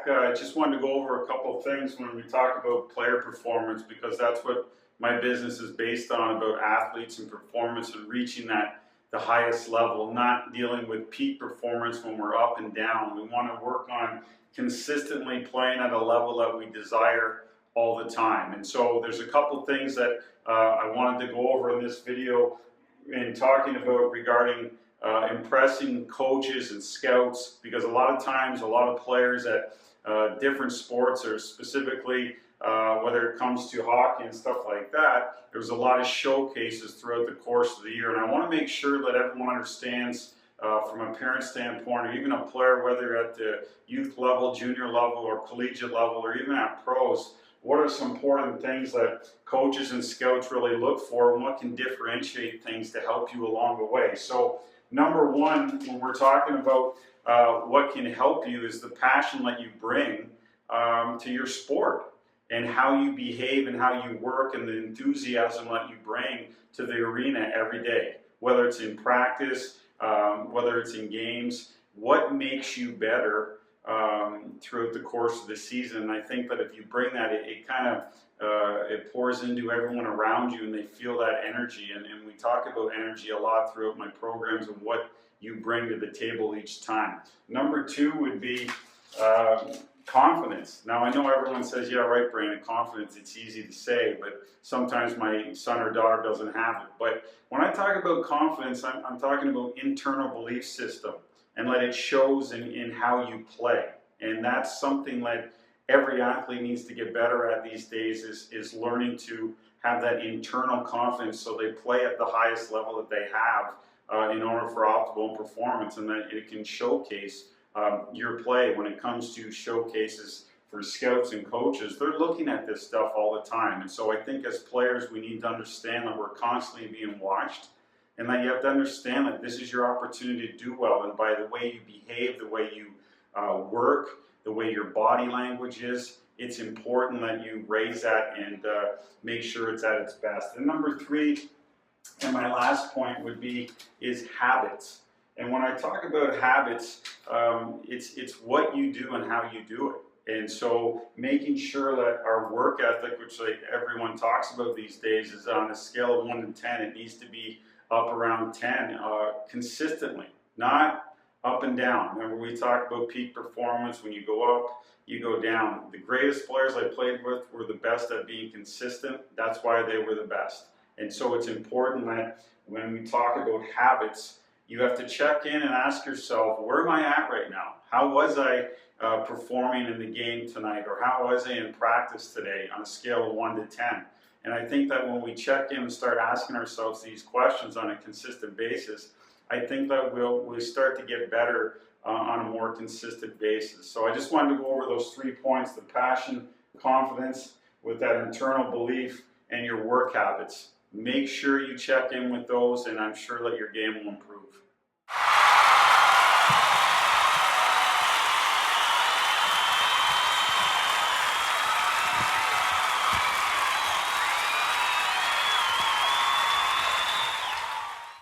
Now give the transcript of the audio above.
back. Just wanted to go over a couple of things when we talk about player performance, because that's what my business is based on, about athletes and performance and reaching the highest level, not dealing with peak performance when we're up and down. We want to work on consistently playing at a level that we desire all the time. And so there's a couple things that I wanted to go over in this video in talking about regarding impressing coaches and scouts, because a lot of times a lot of players at different sports, or specifically whether it comes to hockey and stuff like that, there's a lot of showcases throughout the course of the year. And I want to make sure that everyone understands from a parent standpoint, or even a player, whether at the youth level, junior level, or collegiate level, or even at pros, what are some important things that coaches and scouts really look for, and what can differentiate things to help you along the way. So number one, when we're talking about what can help you, is the passion that you bring to your sport, and how you behave and how you work, and the enthusiasm that you bring to the arena every day, whether it's in practice, whether it's in games. What makes you better throughout the course of the season? And I think that if you bring that, it kind of it pours into everyone around you, and they feel that energy. And we talk about energy a lot throughout my programs, and what you bring to the table each time. Number two would be confidence. Now, I know everyone says, yeah, right, Brandon, confidence, it's easy to say, but sometimes my son or daughter doesn't have it. But when I talk about confidence, I'm talking about internal belief system, and that it shows in how you play. And that's something that every athlete needs to get better at these days, is learning to have that internal confidence, so they play at the highest level that they have in order for optimal performance, and that it can showcase your play. When it comes to showcases for scouts and coaches, they're looking at this stuff all the time. And so I think as players, we need to understand that we're constantly being watched, and that you have to understand that this is your opportunity to do well. And by the way you behave, the way you work, the way your body language is, it's important that you raise that and make sure it's at its best. And number three, and my last point would be, is habits. And when I talk about habits, it's what you do and how you do it. And so making sure that our work ethic, which like everyone talks about these days, is on a scale of 1 to 10, it needs to be up around 10 consistently, not up and down. Remember, we talk about peak performance. When you go up, you go down. The greatest players I played with were the best at being consistent. That's why they were the best. And so it's important that when we talk about habits, you have to check in and ask yourself, where am I at right now? How was I performing in the game tonight? Or how was I in practice today, on a scale of 1 to 10? And I think that when we check in and start asking ourselves these questions on a consistent basis, I think that we'll start to get better on a more consistent basis. So I just wanted to go over those 3 points: the passion, confidence, with that internal belief, and your work habits. Make sure you check in with those, and I'm sure that your game will improve.